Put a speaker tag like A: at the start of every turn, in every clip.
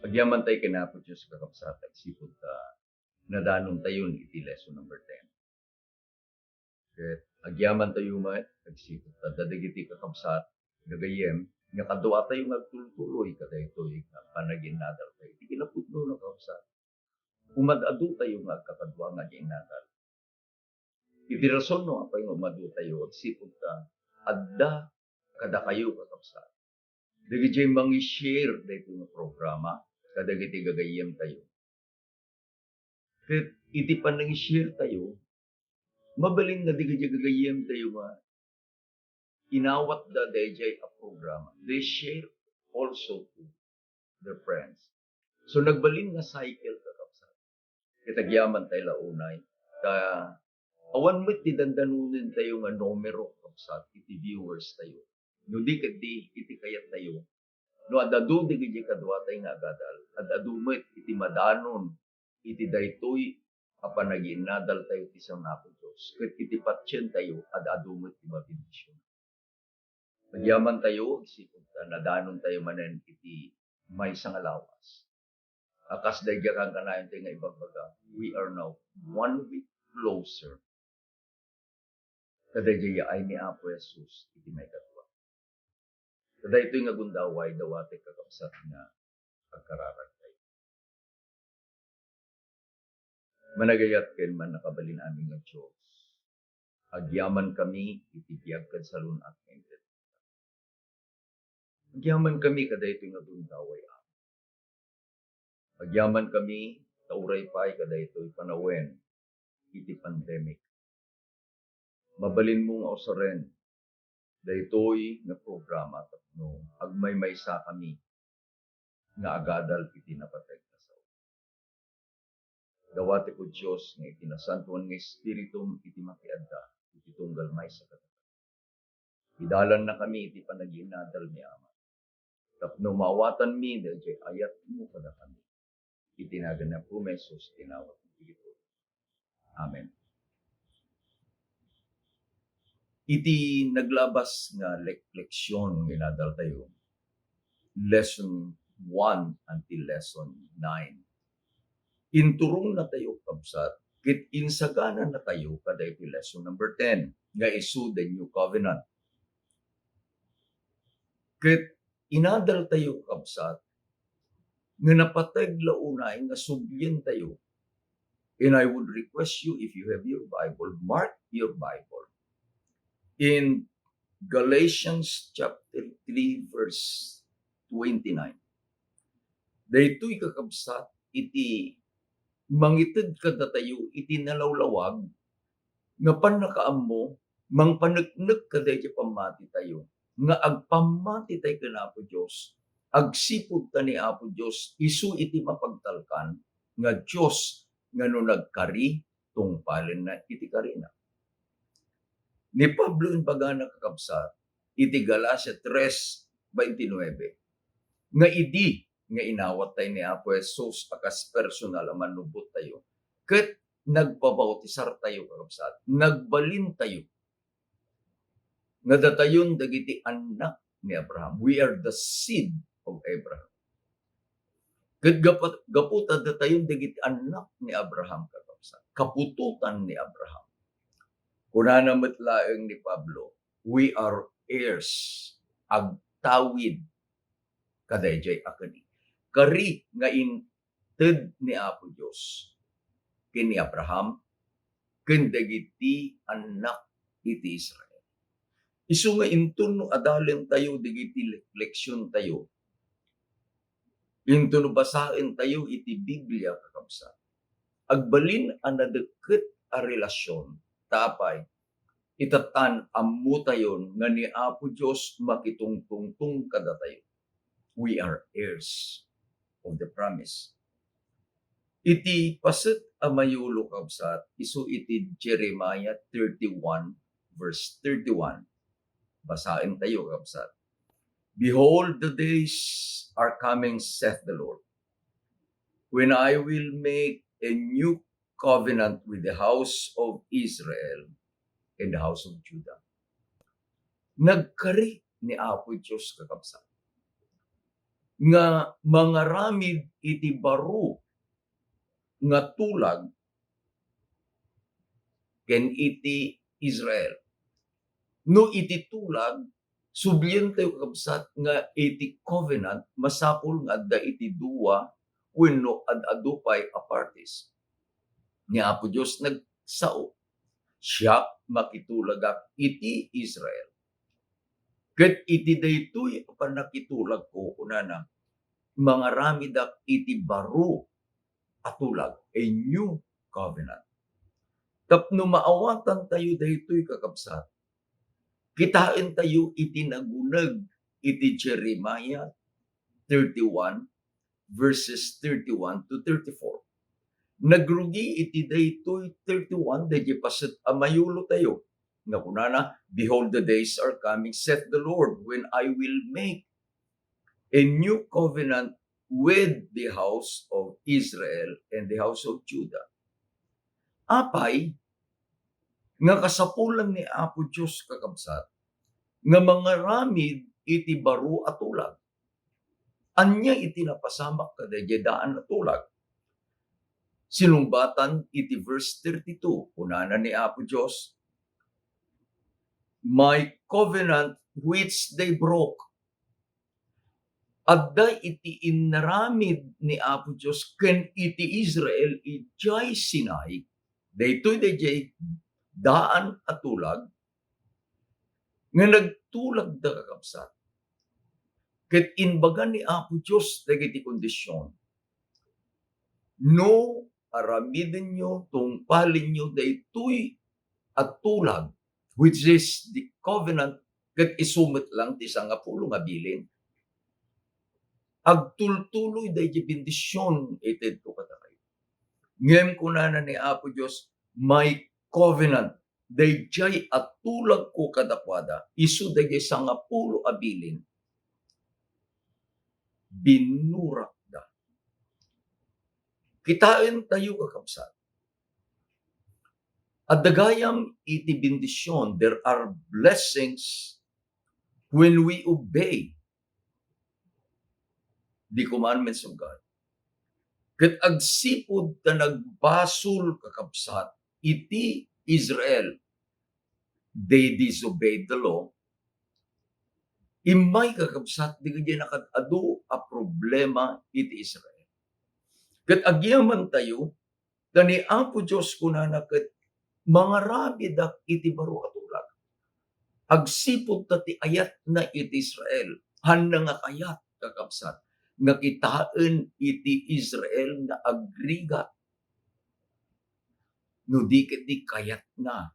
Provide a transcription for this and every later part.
A: Agyaman tayo kinapo Diyos kakapsat at sipot nadanon tayo iti lesson number 10. Ket agyaman tayo met agsipot dadagiti kakapsat gagayem nga kadua tayo nagtultuloy kadaytoy panaginadal tayo. Iti kinapudno na kakapsat. Umad-adu tayo nga kakadwa nga ginadal. Iti rason no apay umadu tayo agsipot adda kada kayo kakapsat. Dagiti mangi-share dayto nga programa kadagiti gagayem tayo. Ket iti panang-share tayo, mabalin nga di gagayem tayo nga inawat da dayjay a programa. They share also to their friends. So nagbalin nga cycle kakapsat. Kitagyaman tayo launay. Awan mo't ti dandanunin tayo nga numero kakapsat, iti viewers tayo. No di iti kayat tayo. No adadu di kadwa tayo nga agadal. Adadu mo't iti madanon iti daytoy apanaginadal tayo ti sangapo Diyos. Ket iti patsyen tayo adadu mo't iti mabindisyon. Nagyaman tayo, isipon nadanon tayo manen iti may sangalawas. Akas dayga kang kanayon tayo nga ibagbaga, we are now 1 week closer. Kadayjaya ay ni Apo Jesus iti may katwa. Kaday ito'y nga gundaway, dawate kakapsat nga pagkararag tayo. Managayat ken man nakabalin aming nga Diyos. Agyaman kami, itibiyag kad sa lunat ng ito. Agyaman kami, kaday ito'y nga gundaway amin. Agyaman kami, tauray pa'y kaday ito'y panawen, iti pandemic. Mabalin mong ausaren, daytoy nga programa tapno agmay sa kami nga agadal iti napateg na sao. Dawati ko Diyos nga iti nasantuan nga espiritum iti makiadda iti tunggal may sa katatan. Idalan na kami iti panaginadal mi Ama. Tapno mawatan mi dayjay ayat mo kada kami. Itinagan na po mesos tinawat iti. Amen. Iti naglabas nga leksyon nga nadal tayo. Lesson 1 until lesson 9. Inturong na tayo kabsat, kit insagana na tayo kada iti lesson number 10, nga isu the new covenant. Kit inadal tayo kabsat, nga napateg launay nga subyen tayo. And I would request you, if you have your Bible, mark your Bible. In Galatians chapter 3 verse 29. Daytoy kakabsat iti mangited kada tayo iti nalawlawag nga panakaammo mangpaneknek kada iti pamati tayo nga agpamati tayo kana Apo Dios agsipud ta ni Apo Dios isu iti mapagtalkan nga Dios nga no nagkari tungpalen na iti karina. Ni Pablo in bagana kakabsat iti Galacia 3:29 nga idi nga inawat tayo ni Apo Jesus akas personal ang manubot tayo. Ket nagpabautisar tayo kakabsat, nagbalin tayo nga datayon dagiti anak ni Abraham. We are the seed of Abraham. Ket gaputa datayon dagiti anak ni Abraham kakabsat, kapututan ni Abraham. Kunana metlaeng ni Pablo, we are heirs, agtawid kadayjay akani. Kari nga inted ni Apo Dios ken ni Abraham ken dagiti anak iti Israel. Isu nga inton no adalen tayo dagiti leksyon tayo. Inton no basaen tayo iti Biblia kakabsat. Agbalin a nadeket a relasyon tapay itatan ammo tayon nga ni Apo Dios makitungtungtung kada tayo. We are heirs of the promise. Iti paset a mayulo kabsat, isu iti Jeremiah 31 verse 31. Basain tayo kabsat. Behold, the days are coming, saith the Lord, when I will make a new covenant with the house of Israel and the house of Judah. Nagkari ni Apo Diyos kakabsat. nga mangaramid iti baro nga tulag ken iti Israel. No iti tulag, sublian tayo kakabsat nga iti covenant, masapul nga adda iti duwa wenno ad-adu pay a parties. Ni Apo Dios nagsao, siya makitulagak iti Israel. Ket iti daytoy panakitulag ko kunana, mangaramidak iti baro a tulag, a new covenant. Tapno maawatan tayo daytoy kakabsat, kitain tayo iti nagunag iti Jeremiah 31 verses 31 to 34. Nagrugi iti daytoy 31 dayjay paset amayulo tayo. Nga kunana, behold the days are coming, saith the Lord, when I will make a new covenant with the house of Israel and the house of Judah. Apay, nga kasapulan ni Apo Diyos kakabsat, nga mangaramid iti baro at tulag. Anya iti napasamak kadayjay daan at tulag. Sinumbatan iti verse 32, kunana ni Apo Diyos, my covenant which they broke. Adda iti inaramid ni Apo Diyos ken iti Israel ijay Sinai, daytoy dayjay daan at tulag, nga nagtulag da kakabsat. Ket inbagan ni Apo Diyos dagiti kondisyon, no aramiden nyo, tungpalin nyo daytoy at tulag, which is the covenant, ket isumit lang ti sangapulo nga bilin. Agtultuloy dayjay bendisyon ited ko katakay. Ngem kunana ni Apo Dios, my covenant dayjay at tulag ko kadakwada, isu dayjay sangapulo a bilin. Binurak da. Kitain tayo kakabsat. At dagayam iti bendisyon, there are blessings when we obey the commandments of God. Ket agsipud ta nagbasol kakabsat iti Israel, they disobeyed the law. Imay kakabsat di kaya nakadado a problema iti Israel. Ket agyaman tayo kani Apo Dios kunana ket mangarabidak iti baro a tulag. Agsipud ta ti ayat na iti Israel, handa nga kayat kakabsat nga kitaan iti Israel nga agriga. No di kayat na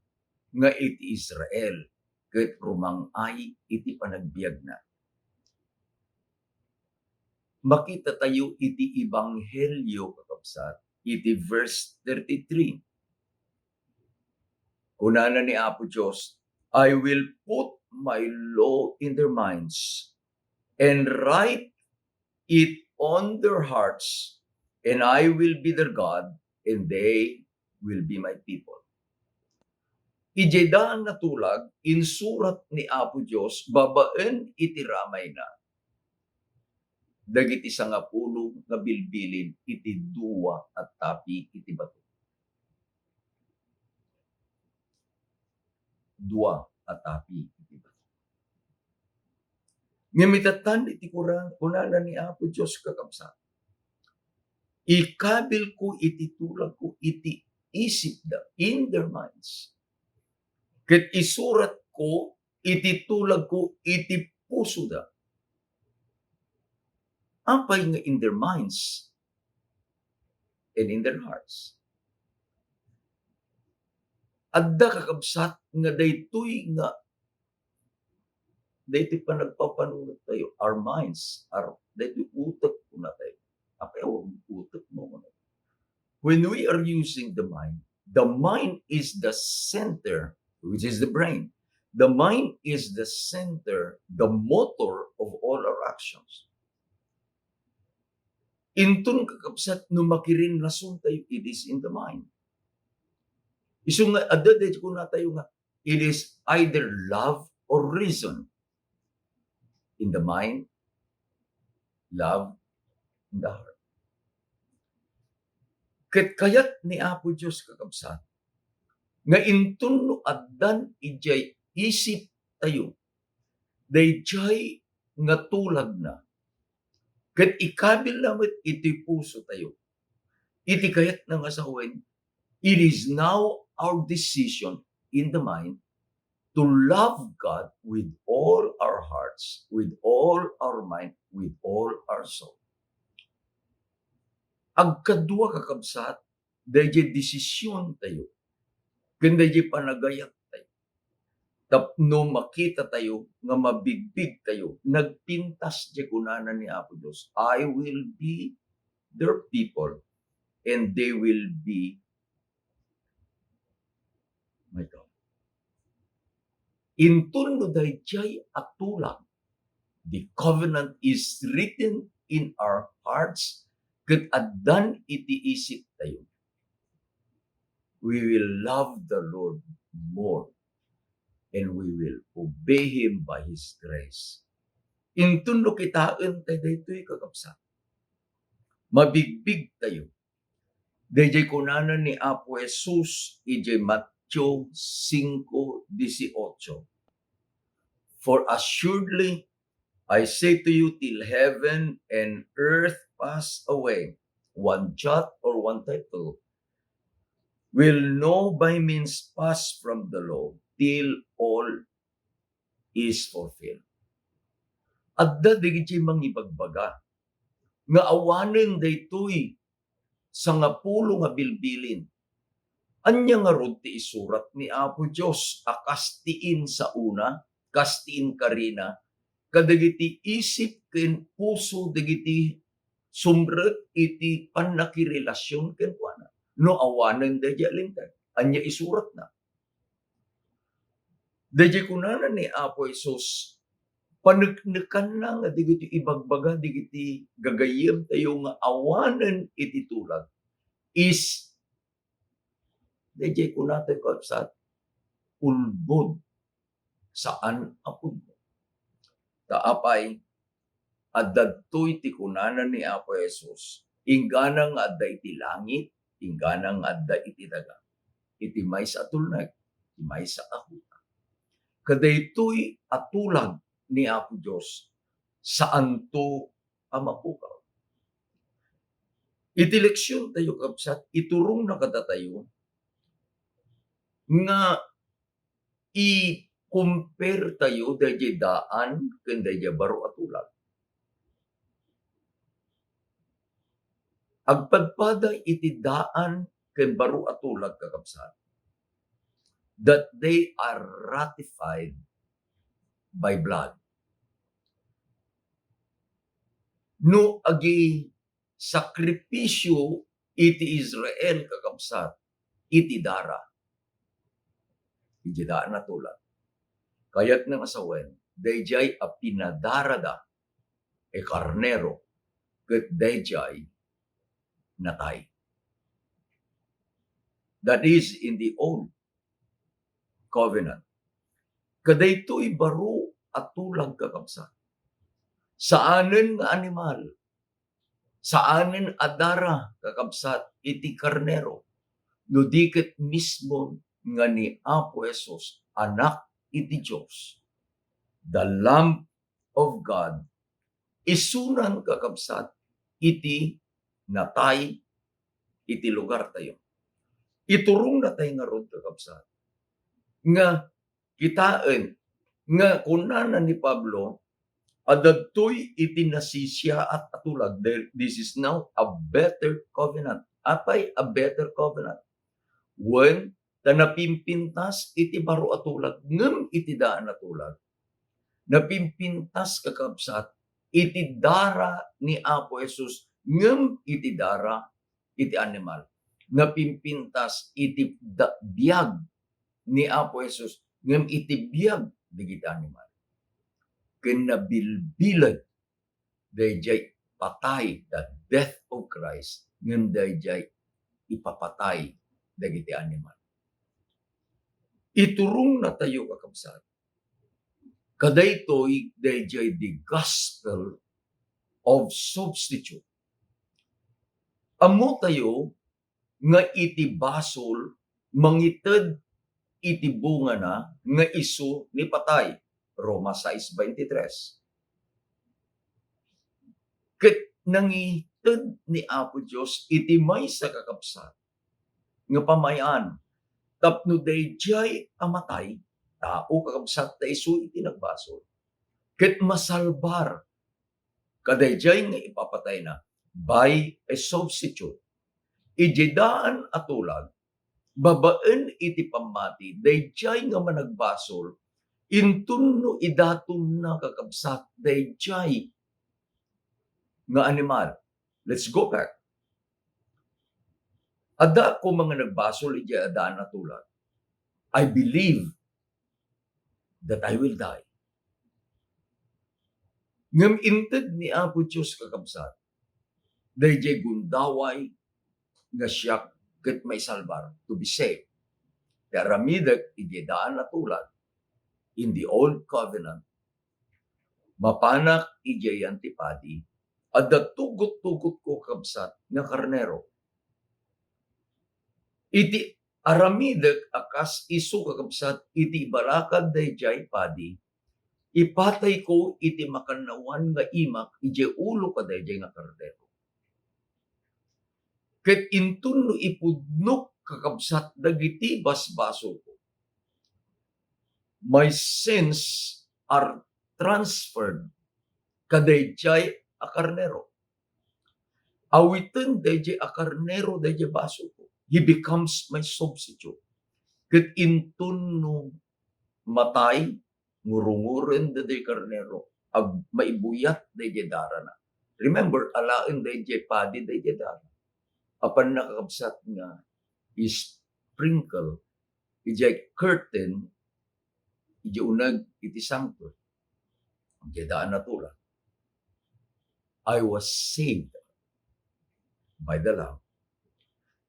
A: nga iti Israel ket rumangay iti panagbiag na. Makita tayo iti Ebanghelyo kakabsat, iti verse 33. Kunana ni Apo Diyos, I will put my law in their minds and write it on their hearts, and I will be their God, and they will be my people. Ijedaan na tulag, insurat ni Apo Diyos, babaen iti ramay na. Dagiti sangapulo nga bilbilin, iti duwa at tapi iti bato. Duwa at tapi iti bato. Ngamitatan iti kunana ni Apo Diyos kakabsat. Ikabil ko iti tulag ko, iti isip da, in their minds. Ket isurat ko, iti tulag ko, iti puso da. Ampay nga in their minds and in their hearts. Adda kakabsat nga daytoy nga daytoy pa nagpapanunod tayo. Our minds are daytoy utak ko na tayo. Apay utak mo. When we are using the mind is the center, which is the brain. The mind is the center, the motor of all our actions. Intun kakabsat no makirin rason tayo, it is in the mind. Isu nga adda ko na tayo nga, it is either love or reason. In the mind, love in the heart. Ket kayat ni Apo Diyos kakabsat, nga intun no addan ijay isip tayo, dayjay nga tulag na, ket ikabil namet iti puso tayo, iti kayat na nga sawen, it is now our decision in the mind to love God with all our hearts, with all our mind, with all our soul. Agkadua kakabsat, dayjay desisyon tayo, ken dayjay panagayat tayo. Tapno makita tayo, nga mabigbig tayo, nagpintas di kunanan ni Apo Diyos, I will be their people, and they will be my God. Intun no dayjay atulang, the covenant is written in our hearts, ket addan iti isip tayo. We will love the Lord more, and we will obey Him by His grace. Intun no kitaan tayo daytoy kakabsat, mabigbig tayo. Dayjay kunanan ni Apo Jesus ijay Matthew 5:18. For assuredly I say to you, till heaven and earth pass away, one jot or one tittle will no by means pass from the law till all is fulfilled. Adda digiti mangibagbaga, nga awanen daytoy sa nga pulo nga bilbilin. Anya nga rod ti isurat ni Apo Dios, akastiin sa una, kastiin karina, kadagiti isip ken puso dagiti sumret iti panakirelasyon ken kuana. No awanen dayjay alintag, anya isurat na. Dayjay kunanan ni Apo Jesus, paneknekan na nga digiti ibagbaga, digiti gagayem tayo nga awanen iti tulag, is dayjay kunatay ko sa ulbod saan apod mo. Taapay, adadtoy ti kunanan ni Apo Jesus, ingganang adda iti langit, ingganang adda iti daga, iti maysa atulnag, iti maysa ahuta. Kadaytoy atulag ni Apo Dios, saan to amapukaw. Iti leksyon tayo kabsat, iturong na kada tayo, nga i-compare tayo dayjay daan ken dayjay baro a tulag. Agpadpaday iti daan ken baro a tulag kakabsat, that they are ratified by blood. No agi sakripisyo iti Israel kakabsat, iti dara. Iti daan na tulag. Kayat nga asawen, dayjay a pinadarada e karnero, ket dayjay natay. That is in the old covenant. Kadaytoy baro at tulag kakabsat. Saanen nga animal, saanen adara kakabsat iti karnero, no diket mismo nga ni Apo Jesus, anak iti Diyos, the Lamb of God, isunan kakabsat iti natay iti lugar tayo. Iturong na tayo nga rod kakabsat, nga kitaan, nga kunanan ni Pablo, adadtoy iti nasisya at atulag. This is now a better covenant. Apay a better covenant? When napimpintas iti baro atulag, ngem iti daan atulag. Napimpintas kakabsat, iti dara ni Apo Jesus, ngem iti dara iti animal. Napimpintas iti biyag ni Apo Jesus, ngem iti biyag digiti animal. Ken nabilbilad dayjay patay, the death of Christ, ngem dayjay ipapatay dagiti animal. Iturong na tayo kakabsat, kadaytoy dayjay the gospel of substitute. Amo tayo nga iti basol mangited iti bunga na nga isu ni patay. Roma 6:23. Ket nangited ni Apo Dios iti maysa kakabsat nga pamayan tapno dayjay amatay tao kakabsat ta isu iti nagbasol. Ket masalbar kadayjay nga ipapatay na by a substitute. Ijidaan atulag babaen iti pamati dayjay nga managbasol intunno idaton na kakabsat dayjay nga animal. Let's go back. Ada ko mga nagbasol iti adaan atulag. I believe that I will die. Ngam inted ni Apo Diyos kakabsat dayjay gundaway nga siya ket may salbar to be saved. Karamidag iti daan na tulad in the old covenant mapanak iti antipati at tugot-tugot ko kabsat nga karnero. Iti aramidag akas isu kakabsat iti barakad dayjay padi ipatay ko iti makanawan nga imak iti ulo ka dayjay nga karnero. Ket intunno ipudnok kakabsat dagiti basbaso ko. My sins are transferred kadayjay a karnero. Awitin dayjay a karnero dayjay baso ko. He becomes my substitute. Ket intunno matay ngurunguren dayjay karnero ag maibuyat dayjay darana. Remember, alaen dayjay padi dayjay darana. Apan nakakabsat nga sprinkle iti curtain iti unag iti sangto. Ang daan na tula. I was saved by the Lamb.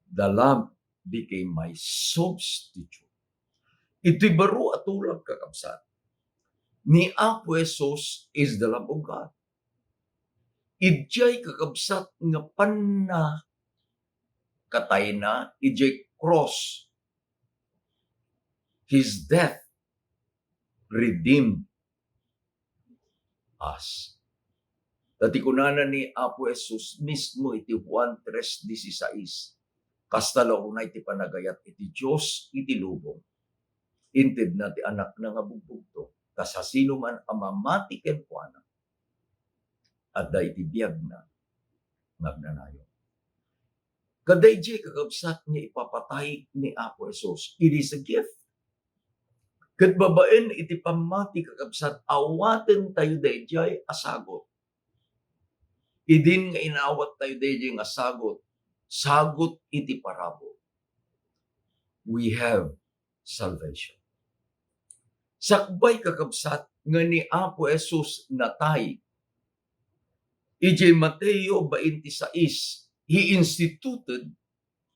A: The Lamb became my substitute. Ito'y baro at tulag kakabsat. Ni Apo Jesus is the Lamb of God. Ijay kakabsat nga panna katay na ijay cross. His death redeemed us. Dati kunana ni Apo Jesus mismo iti Juan 3:16. Kastalaw na iti panagayat iti Diyos iti lubong. Inted na ti anak na nga bugbugto. Kasasino man amamati ken kuana. Adda iti biyag na nagnanayo. Kadayjay kakabsat niya ipapatay ni Apo Jesus. It is a gift. Ket babaen iti pamati kakabsat awaten tayo dayjay asagot. Idin nga inawat tayo dayjay nga sagot. Sagot iti parabo. We have salvation. Sakbay kakabsat nga ni Apo Jesus natay. Ijay Mateo 26. He instituted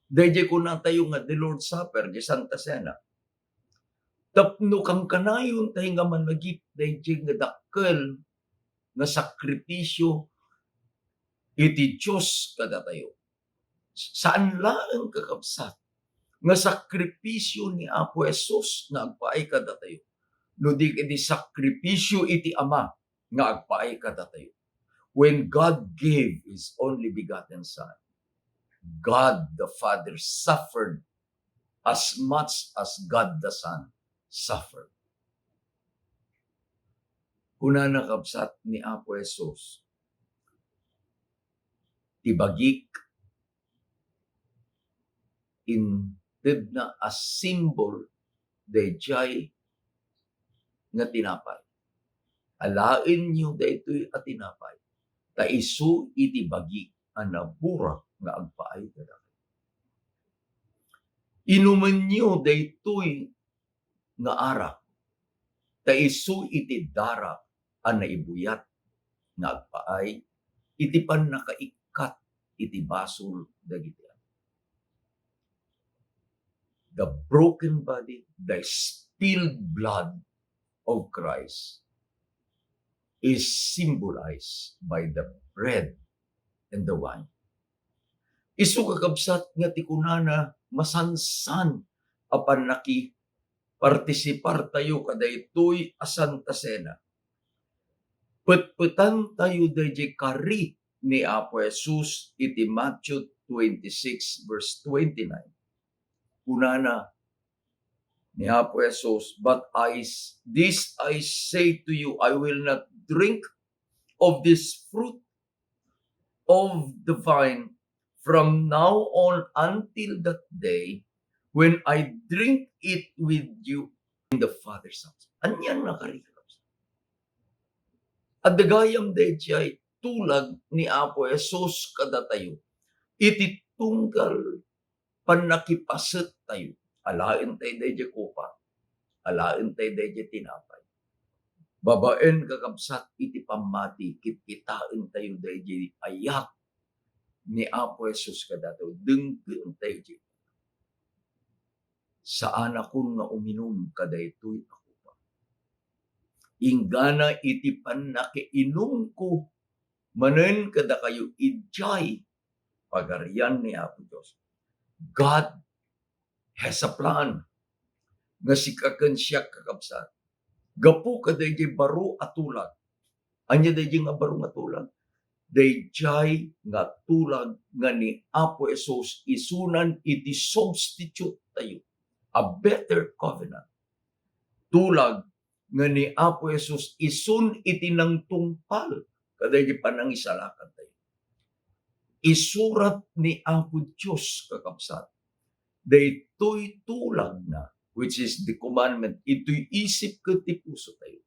A: dayjay kuna tayo nga the Lord's Supper, di Santa Cena. Tapno kang kanayon tayo nga managip dayjay nga dakkel nga sakripisyo iti Diyos kada tayo. Saan laeng kakabsat nga sakripisyo ni Apo Jesus nga agpaay kada tayo. No di iti sakripisyo iti Ama nga agpaay kada tayo. When God gave His only begotten Son, God the Father suffered as much as God the Son suffered. Kuna nakabsat ni Apo Jesus, tibagik inted na a symbol dayjay nga tinapay. Alain niyo daytoy a tinapay. Ta isu iti bagi a naburak nga agpaay kada. Inuman niyo daytoy nga arak. Ta isu iti darak a naibuyat nga agpaay iti pan nakaikat iti basol dagiti. The broken body, the spilled blood of Christ is symbolized by the bread and the wine. Isu kakabsat nga ti kunana masansan apan naki partisipar tayo kadaytoy a Santa Cena. Petpetan tayo dayjay kari ni Apo Jesus iti Matthew 26 verse 29. Kunana ni Apo Jesus, but this I say to you, I will not drink of this fruit of the vine from now on until that day when I drink it with you in the Father's house. Anyan nakarikap. At dagayam dayjay tulag ni Apo Jesus kada tayo. Iti tunggal panakipaset tayo. Alain tayo dayjay kupa. Alain tayo dayjay tinapay. Babaen kakabsat iti pamati kitkitain tayo dayjay ayak ni Apo Jesus kada tayo. Denggen tayo dayjay. Saan akong nga uminom kadaytoy ako pa. Ingana iti panakiinom ko manen kada kayo ijay pagarian ni Apo Diyos. God has a plan nga sikaken siya kakabsat. Gapu kadayjay baro at tulag. Anya dayjay nga baro nga tulag. Dayjay nga tulag nga ni Apo Jesus isunan iti substitute tayo. A better covenant. Tulag nga ni Apo Jesus isun iti nang tungpal kadayjay panangisalakan tayo. Isurat ni Apo Diyos kakabsat. Daytoy tulag na, which is the commandment, ito'y isip ket ti puso tayo.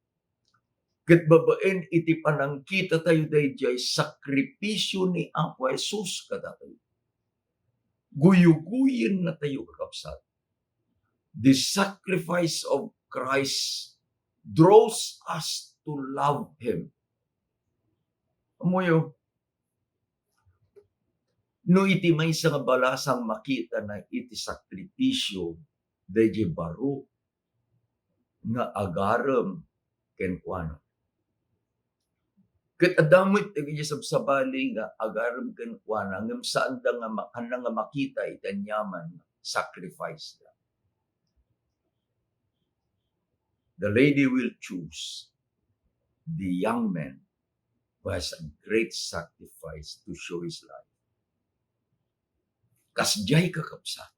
A: Ket babaen iti panangkita tayo dayjay sakripisyo ni Apo Jesus kada tayo. Guyuguyen na tayo kakabsat. The sacrifice of Christ draws us to love Him. Amoyo, no iti may sa nga balasang makita na iti sakripisyo dayjay baro nga agarem kenkuano. Ket adamit iti sabsabali nga agarem kenkuana ngem saan da nga makita iti anyaman sacrifice da. The lady will choose the young man who has a great sacrifice to show his life. Kasjay kakabsat.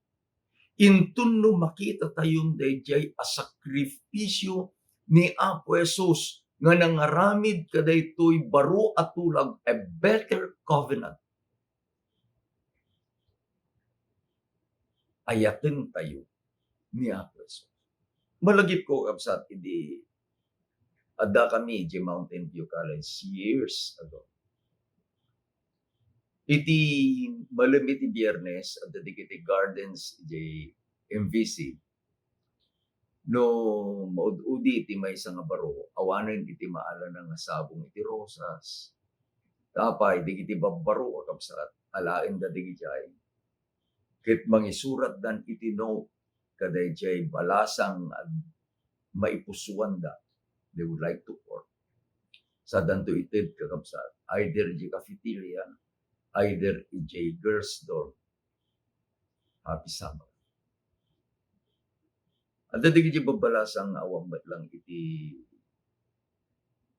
A: Intun no makita tayon dayjay a sakripisyo ni Apo Jesus nga nangaramid kadaytoy baro at tulag a better covenant. Ayaten tayo ni Apo Jesus. Malagip ko kabsat idi ada kami di Mountain View College years ago. Iti malam iti Biyernes at iti gardens di MVC. No maud-udi iti may nga baro, awanen iti maala nga sabong iti rosas. Tapay iti babbaro kabsat alaen da digijay. Ket mangisurat dan iti note kadayjay balasang maipusuan da. They would like to work. Sa danto ited kakabsat, either di cafeteria, either iti girls' dorm. Happy Sabbath. At dati iti babalasang awang lang iti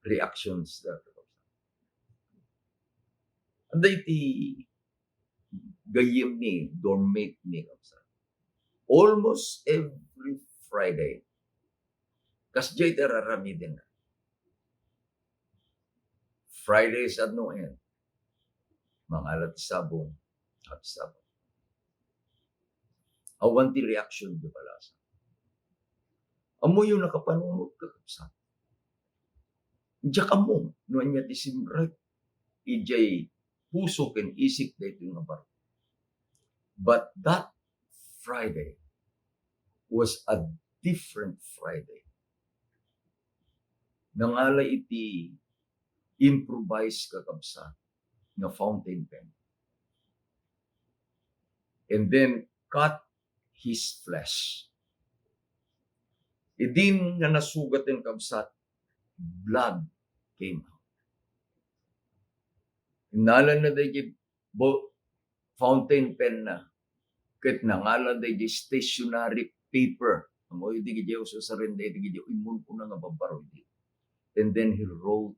A: reactions da kakabsat. At iti gayem ni, dormmate ni kakabsat. Almost every Friday, kasjay tararami din na. Fridays at no end. Mga alat sabong, at sabong. Awan ti reaction di balasa. Amo yung nakapanunod kakabsat. Diyak amo, no anya ti simrat, ijay puso ken isik dayto nga baro. But that Friday was a different Friday. Nangalay iti improvise kakabsat nga fountain pen. And then cut his flesh. Idin nga nasugat yung kabsat, blood came out. Nalan na dahi fountain pen na. Ket nangalan dahi stationary paper. Amo di gidi uso sa rende di gidi imun ko na nga babaro di. And then he wrote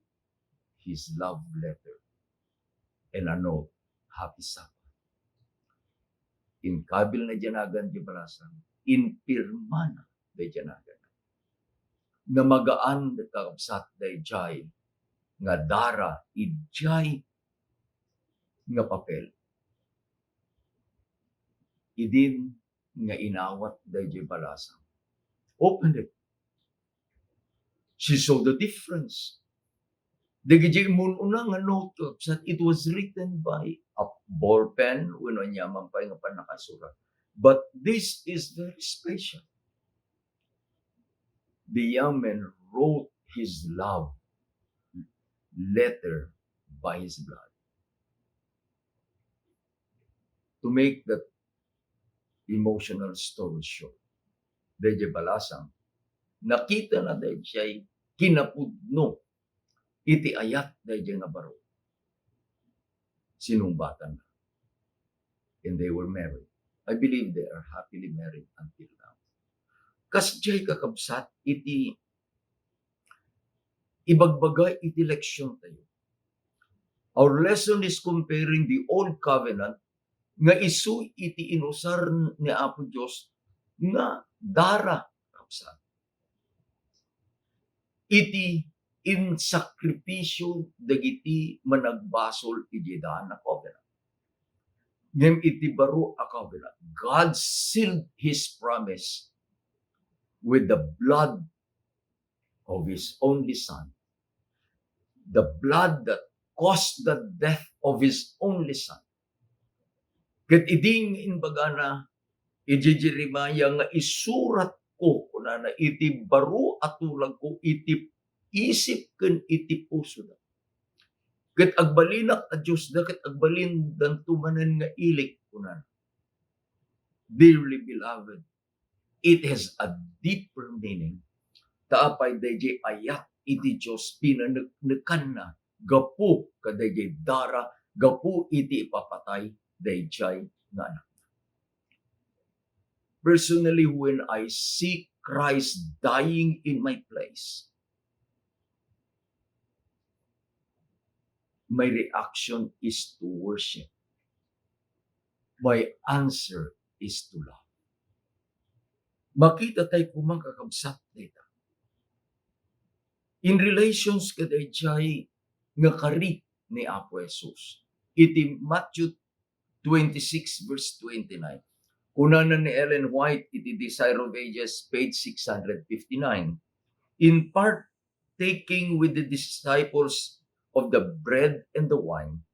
A: his love letter and a note, Happy Sabbath. In kabil na janagan di balasan, in pirmana di janagan. Na magaan na kakabsat day jay, nga dara ijay nga papel. Idin nga inawat day jay balasan. Open it. She saw the difference. Dagiti mun una nga note kakabsat, it was written by a ball pen, wano niya mampay nga pa nakasurat. But this is very special. The young man wrote his love letter by his blood. To make that emotional story short, dahil balasang, nakita na dahil siya'y kinapudno, iti ayat dahil nga baro. Sinumbatan na. And they were married. I believe they are happily married until now. Kas diya'y kakabsat, iti ibagbagay iti leksyon tayo. Our lesson is comparing the old covenant nga isu iti inusar ni Apo Diyos nga dara kakabsat. Iti in sakripisyo dagiti managbasol iti daan na covenant. Ngem iti baro a covenant. God sealed His promise with the blood of His only Son. The blood that caused the death of His only Son. Ket iding inbaga na ijijirimaya nga isurat ko kuna na iti baro atulag ko iti isip ken iti puso na. Ket agbalinak a Dios da ket agbalin dantumanen nga ilik kuna. Dearly beloved, it has a deeper meaning. Taapay dayjay ayat iti Dios pinaneknekan na gapu kadayjay dara gapu iti ipapatay dayjay nga anak. Personally, when I see Christ dying in my place, my reaction is to worship. My answer is to love. Makita tayo kumang kakabsat dito. In relations kaday jay nga kari ni Apo Jesus. Iti Matthew 26 verse 29. Kunanan ni Ellen White, iti Desire of Ages, page 659. In partaking with the disciples of the bread and the wine,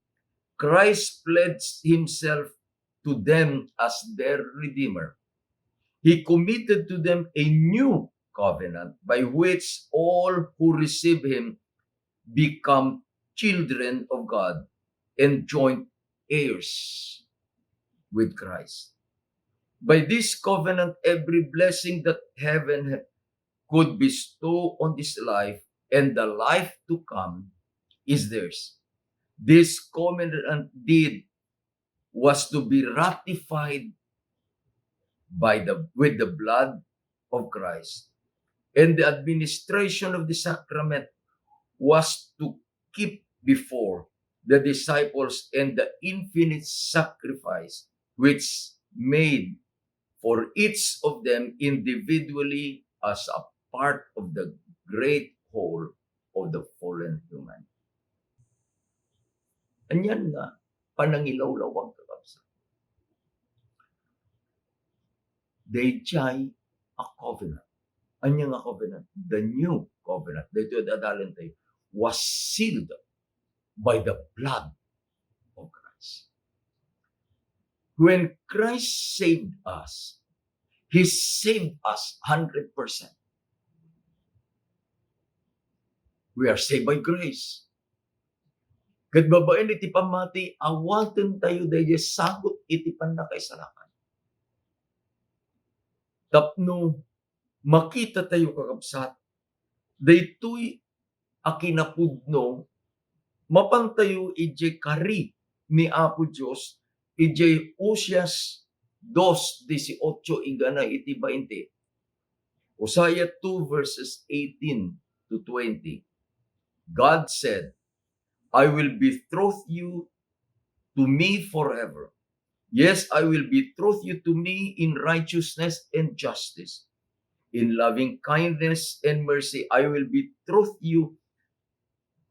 A: Christ pledged Himself to them as their Redeemer. He committed to them a new covenant by which all who receive Him become children of God and joint heirs with Christ. By this covenant, every blessing that heaven could bestow on this life and the life to come is theirs. This covenant deed was to be ratified with the blood of Christ. And the administration of the sacrament was to keep before the disciples and the infinite sacrifice which made for each of them individually as a part of the great whole of the fallen human. Anyan nga, panangilaw-lawang kakabsa. They jay a covenant. Anya nga covenant? The new covenant. Dito dadalhin tayo. Was sealed by the blood of Christ. When Christ saved us, He saved us 100%. We are saved by grace. Kat babaen iti pamati, awaten tayo dahil sagot iti panakaisalakan. Tapno, makita tayo kakabsat, daytoy akinapudno mapantayo ije kari ni Apo Diyos ije Usias 2:18 igana iti 20. Hosea 2 verses 18 to 20. God said, I will betroth you to me forever. Yes, I will betroth you to me in righteousness and justice. In loving kindness and mercy, I will betroth you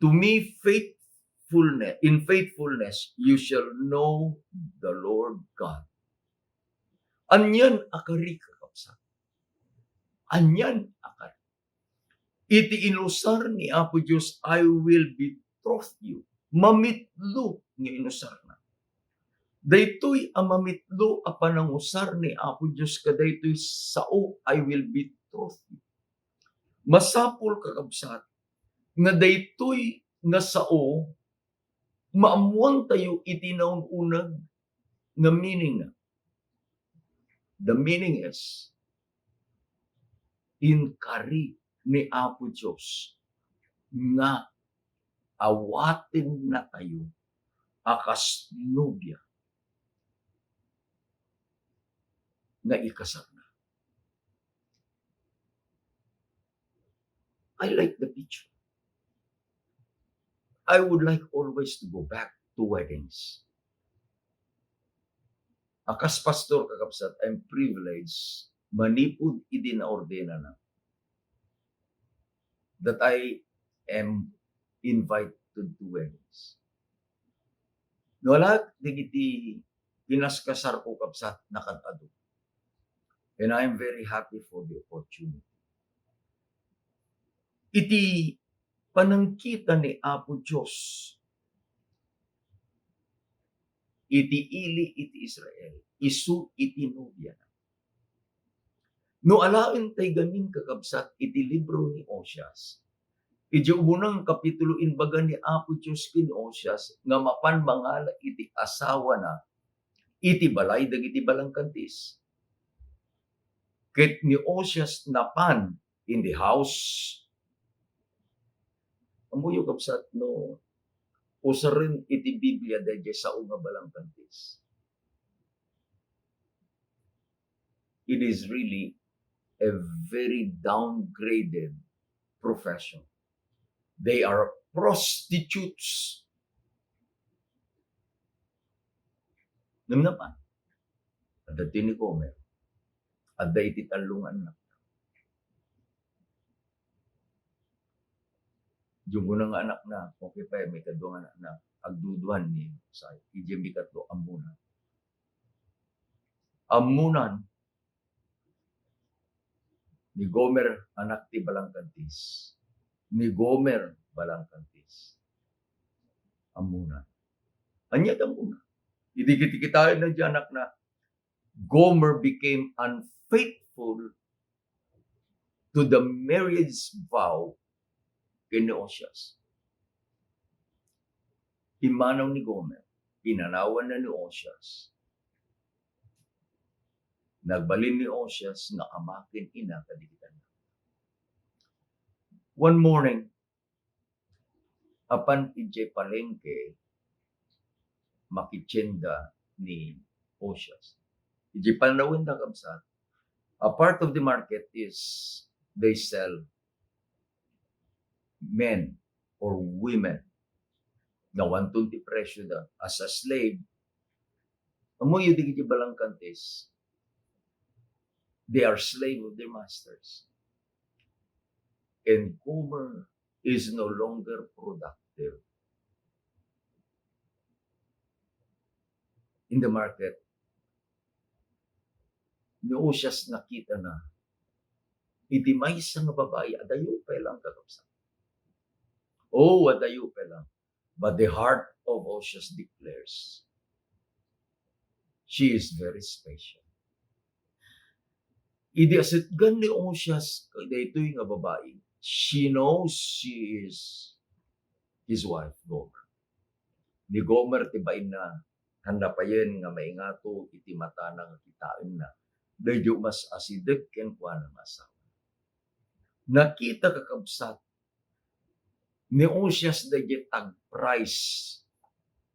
A: to me faithfulness. In faithfulness, you shall know the Lord God. Anyan akari kakapsa. Anyan akari. Iti inusar ni Apo Diyos, I will betroth you. Mamitlo nga inusar na. Daytoy ang mamitlo a panangusar ni Apo Diyos kadaytoy sao I will betroth you. Masapol kakabsat nga daytoy nga sao maamuan tayo iti naununag nga meaning na. The meaning is inkari ni Apo Diyos nga awatin na tayo akas nobya nga ikasar na. I like the picture. I would like always to go back to weddings. Akas pastor kakapsat, I'm privileged manipud idinaordena na that I am invited to weddings. Wala digiti pinaskasar ko kapsat nakatado. And I am very happy for the opportunity. Iti panangkita ni Apo Diyos, iti ili iti Israel, isu iti nobya. No alain tay gamin kakabsat iti libro ni Osias, iti unang kapitulo inbaga ni Apo Diyos kin Osias, nga mapan mangala iti asawa na, iti balay dagiti balangkantis. Ket ni Osias napan in the house, amuyo kapsat no, usarin iti Biblia dahil sa unga balangkantis. It is really a very downgraded profession. They are prostitutes. Naman, at tinikomer, at da iti talungan na. Yung unang anak na, okay pa, may kaduang anak na, agduduhan ni sa ijembi katlo, amunan. Amunan, ni Gomer anak ti balangkantis. Ni Gomer balangkantis. Amunan. Anya amunan. Idigit-gitain na dyan anak na Gomer became unfaithful to the marriage vow kay Osias. Imanaw ni Gomer, pinanawan na ni Osias. Nagbalin ni Osias na amakin ina kadikitan. One morning, apan ije palengke, makitsenda ni Osias. Ije panawin na kamsat. A part of the market is they sell men or women na 120 presyo da as a slave. Amoy yung digiti balangkantis. They are slave of their masters. And Gomer is no longer productive in the market. Ni Osias nakita na iti may isang babae, adayo pa lang kakapsa. Oh, adayo pa lang. But the heart of Osias declares, she is very special. Idi asit gan ni Osias, dito yung babae, she knows she is his wife, Gomer. Ni Gomer, tibain na, handa pa yan nga maingato, iti mata na nga kitain na, dahil mas asideg ken kwa na masawa. Nakita kakabsat, Neosyas da iti tag price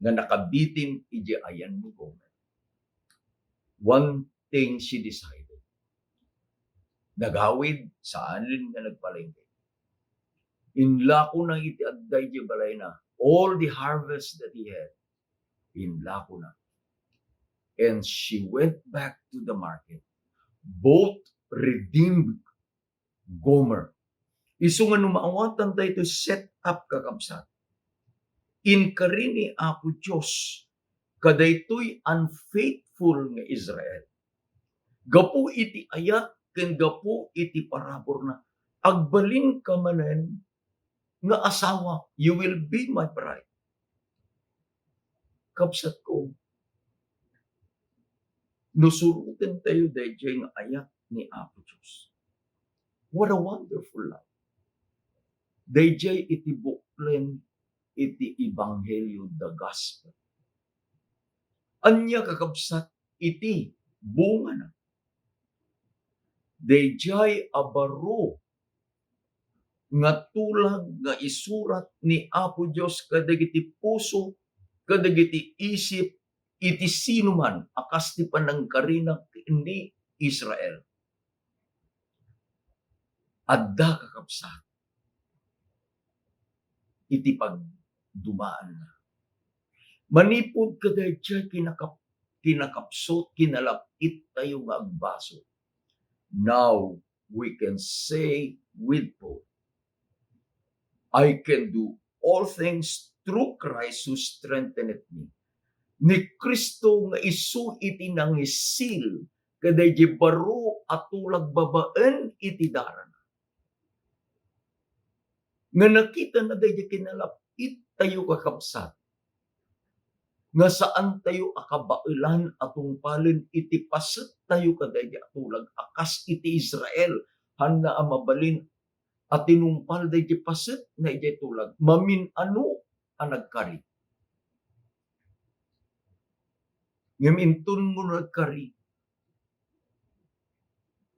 A: nga nakabitin iti ayan ni Gomer. One thing she decided. Nagawid sa anin nga nagpalengke. Inlako na iti adday iti balay na. All the harvest that he had, inlako na. And she went back to the market. Both redeemed Gomer. Isu nga numaawatan tayo to set up kakabsat. In karini Apo Diyos, kadaytoy unfaithful nga Israel. Gapu iti ayat, ken gapu iti parabor na. Agbalin ka manen nga asawa, you will be my bride. Kabsat ko, nusurutin tayo dayjay nga ayat ni Apo Diyos. What a wonderful love. Dayjay iti buklen iti ebanghelyo, the gospel. Anya kakabsat iti bunga na. Dayjay abaro nga tulag nga isurat ni Apo Diyos kadagiti puso, kadagiti isip, iti sinuman akas ti panangkarina ni Israel. Adda kakabsat iti pagdumaan na. Manipod kadayjay kinakapsot, kinalapit tayo nga agbaso. Now we can say with both, I can do all things through Christ who strengtheneth me. Ni Kristo nga isu iti nangisil, kadayjay baro atulag babaen iti daran. Nga nakita na dayjay kinalapit tayo kakabsat, nga saan tayo akabailan atong palin iti paset tayo kadayjay atulag akas iti Israel handa mabalin at tinumpal dayjay paset na iti tulag maminano ang nagkari. Ngimintun mo nagkari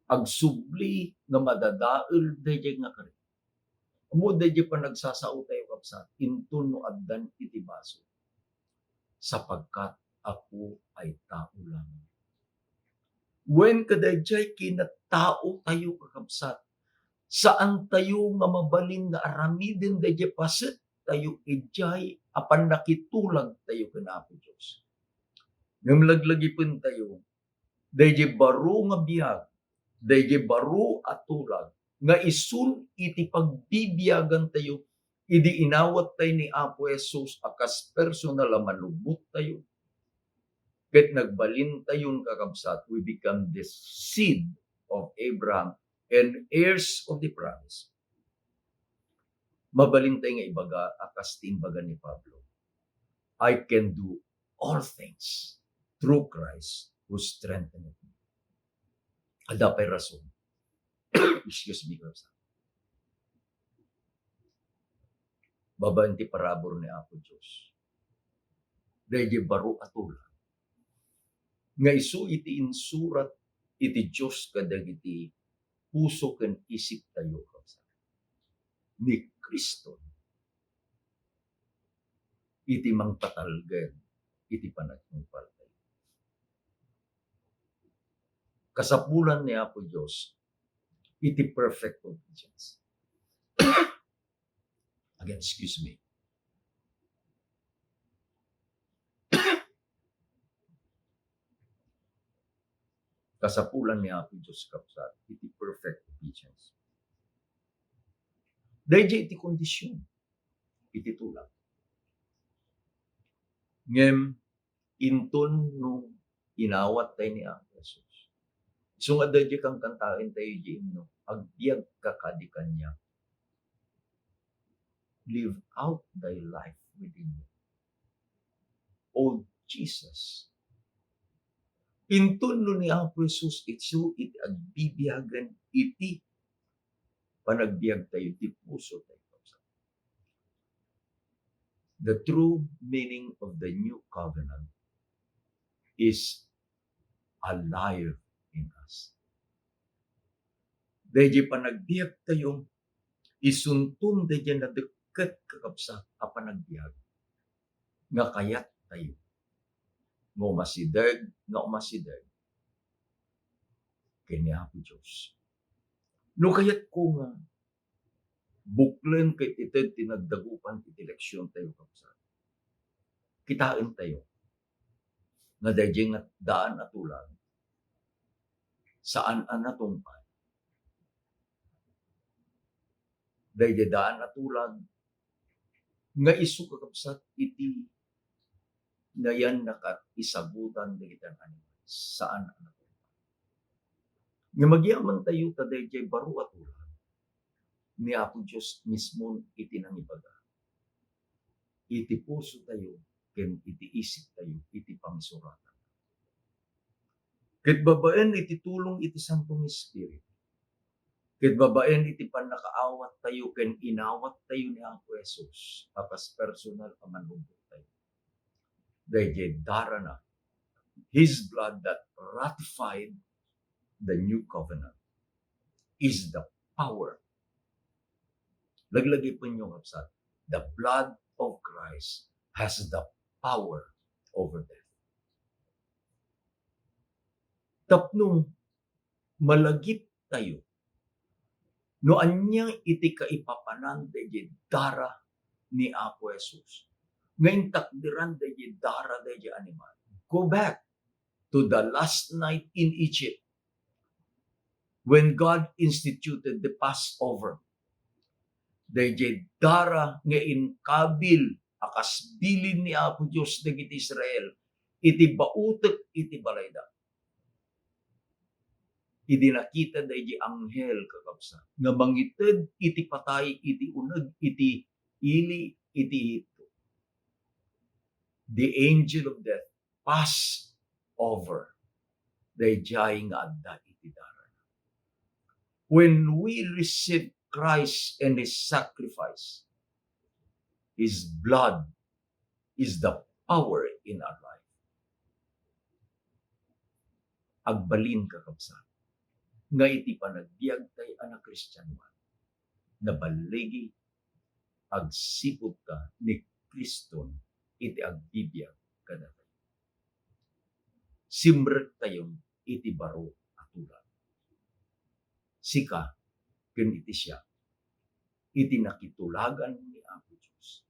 A: agsubli nga madadael dayjay nga kari. Amo dayjay pa nagsasao tayo kapsat intun no addan iti baso. Sapagkat ako ay tao lang. When kadayjay kinatao tayo kakabsat, saan tayo nga mabalin nga aramiden dayjay paset tayo ijay apan nakitulag tayo kana Apo Diyos. Ngem laglagipon tayo, dayjay baro nga biyag, dayjay baro at tulag, nga isun iti pagbibiyagan tayo, idi inawat tayo ni Apo Jesus akas personal a manubot tayo. Ket nagbalin tayon kakabsat, we become the seed of Abraham and heirs of the promise. Mabalin tayo nga ibaga akas timbaga ni Pablo. I can do all things through Christ who strengtheneth me. Ada pa'y rason. Excuse me, kapsat. Babaen ti parabor ni Apo Diyos. Dayjay baro atula. Nga isu iti insurat iti Diyos kadagiti puso ken isip tayo kapsat. Ni Kristo iti mangpatalgen iti panagtungpal tayo. Kasapulan ni Apo Diyos iti perfect obedience. Again, excuse me. Kasapulan ni Apo Diyos kapsat iti perfect obedience. Dayjay iti kondisyon, iti tulang. Ngem, inton no inawat tayo ni Apo Jesus. So nga dayjay kang kantain tayo di no, agbiag kakadi kanya. Live out thy life within you. Oh Jesus. Inton no ni Apo Jesus, itsu iti agbibiyagan iti panagbiag tayo, iti puso tayo. The true meaning of the new covenant is alive in us. Dahil panagbiag tayo, isuntun dahil na ket kakabsat a panagbiag nga kayat tayo ngo masideg nga umasideg kini Apo Dios. No kayat ko nga buklen kay ited tinagdagupan iti leksyon tayo kabsat. Kitain tayo nga dayjay nga daan at ulag saan an natungpay. Dayjay daan at ulag nga isu kakabsat iti ngayan nakaisabutan dagitan animal saan ang natungpay. Nga magyaman tayo ta dayjay baro at ulag ni Apo Dios mismo iti nangibaga. Iti puso tayo ken iti isip tayo iti pangsuratan. Ket babaen iti tulong iti Santong Espiritu. Ket babaen iti panakaawat tayo ken inawat tayo ni Apo Jesus akas personal a manubot tayo. Dayjay dara na His blood that ratified the new covenant is the power. Laglagi po niyo kapsat. The blood of Christ has the power over death. Tapno malagip tayo no anyang iti kaipapanan dayjay dara ni Apo Jesus. Ngayon takdiran dayjay dara dayjay animal. Go back to the last night in Egypt when God instituted the Passover. Dayjay dara nga inkabil akas bilin ni Apo Dios dagiti Israel iti bautek iti balayda. Idi nakita dayjay anghel kakabsat nga mangited iti patay iti uneg iti ili iti hito. The angel of death pass over dayjay nga adda iti dara. When we receive Christ and His sacrifice, His blood is the power in our life. Agbalin kakabsat nga iti panagbiag tay anak Kristiyanuan na baligi agsipot ka ni Kriston iti agbibiyag kada tayo. Simrek tayong iti baro at ulag. Sika ken iti siya iti nakitulagan ni Apo Dios.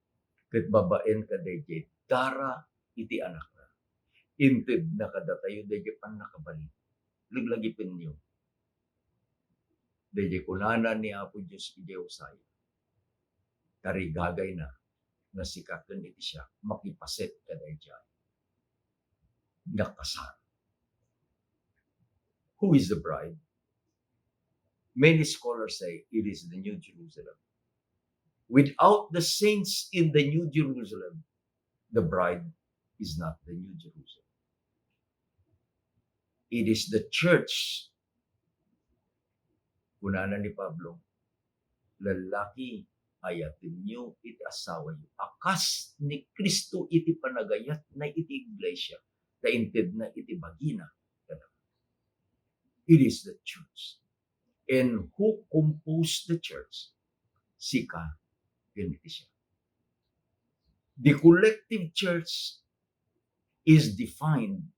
A: Ket babaen ka dayjay dara iti anak na. Inted na kada tayo dayjay pan nakabalik. Liglagipin niyo. Dayjay kunana ni Apo Dios iti usay. Karigagay na nga sikaten iti siya makipaset ka dayjay. Nga kasal. Who is the bride? Many scholars say it is the New Jerusalem. Without the saints in the New Jerusalem, the bride is not the New Jerusalem. It is the church. Kunana ni Pablo, lalaki ayatin niyo iti asawa niyo. Akas ni Kristo iti panagayat na iti iglesia. Tainted na iti bagina. It is the church. And who composed the church? Sika, ganiti siya. The collective church is defined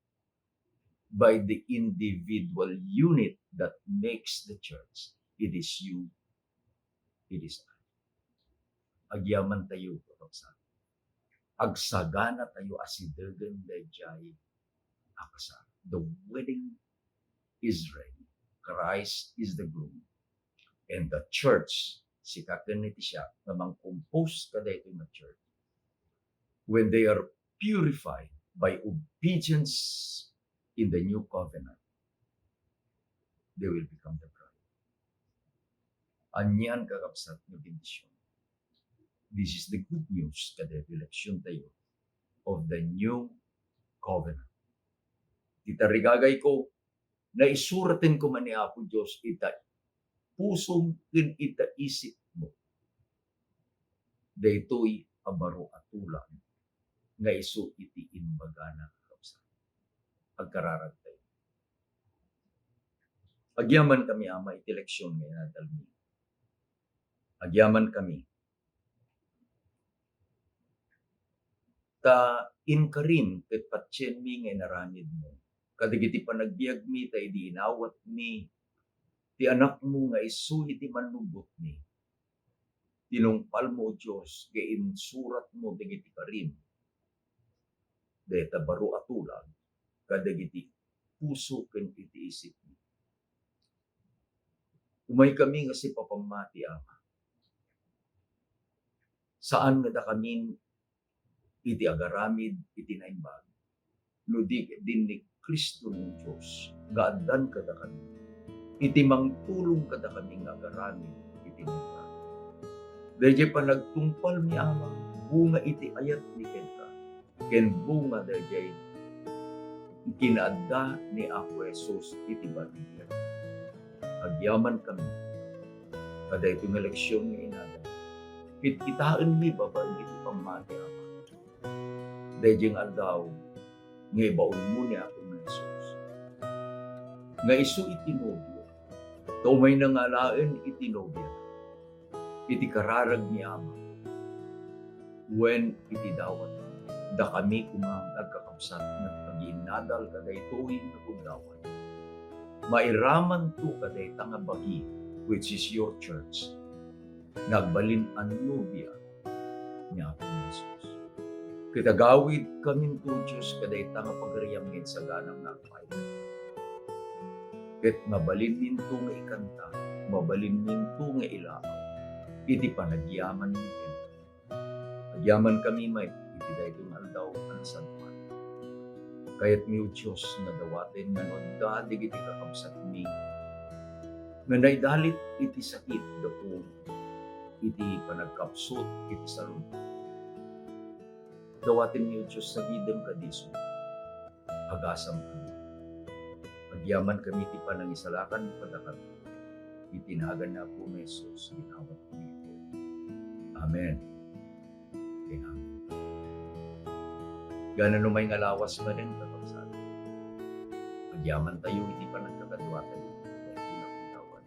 A: by the individual unit that makes the church. It is you. It is I. Agyaman tayo, kapagsa. Agsagana tayo asidagan dayjay akasal. The wedding is ready. Christ is the groom. And the church, sikatan niti siya, na mang-compose kada ito na church. When they are purified by obedience in the new covenant, they will become the bride. Anyan kakapsat na bendisyon. This is the good news kada eleksyon tayo of the new covenant. Itarigagay ko, na isuratin ko man ni Apo Diyos ita pusong kin ita isip mo. Daytoy abaro atulang nga isu iti imbagana kapsa. Agkararag tayo. Agyaman kami ama iti leksyon ngayon na dalmi. Agyaman kami Ta inkarin ket patsen mi nga inaramid mo. Kadagiti panagbiag mi ta idi inawat mi ti anak mo nga isu iti manubot mi. Tinungpal mo, Diyos, nga insurat mo dagiti karim. Deta baro atulag, kadagiti puso ken iti isip mi. Umay kami nga si papamati, Ama. Saan nga da kami iti agaramid, iti naimbag. Ludi din ni Kristo ng Diyos, nga addan kada kami. Iti mangtulong kada kami nga agaramid, iti naimbag. Dahil pa nagtungpal mi Ama, bunga iti ayat ni Kenka. Ken bunga dahil kinaadda ni Ako Jesus iti batigan. Agyaman kami, kada itong eleksyon nga inada. Kitaan mi babang iti pamati Ama. Dahil aldaw, nga ibaon mo ni Ako na Jesus. Nga isu iti nobyo, may nangalaan iti nobya, iti kararag ni Ama. When iti dawat, da kami kumang nagkakapsat nagpag-inadal kaday tuwing nakudawat. Mairaman to kaday tangabagi, which is your church. Nagbalin ang nobya ni Ako na Jesus. Kitagawid kami to Diyos kaday tangapagariamin sa ganang nagpailan. Ket mabalin minto nga ikanta, mabalin minto nga ilakaw, iti panagyaman ni Kenta. Agyaman kami may iti daytong aldaw ang santuan. Kayat mi o Diyos nga dawaten nga nodda digiti kakabsat mi, nga naidalit iti sakit dapong iti panagkapsot iti salud. Dawaten mi o Diyos sa gidem kadiso, agasam kami. Agyaman kami ti panangisalakan padakat, itinagan na po ni Jesus, ginawat ko ito. Amen. Amen. Gana numay nga lawas man din kapagsabi. Agyaman tayo, iti panagkakadwatan ito. Dahil nakuntawan.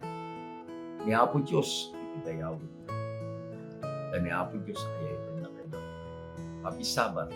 A: Ni Apo Diyos, iti dayawin. Dan ni Apo Diyos, kaya ito na kayo. Happy Sabbath.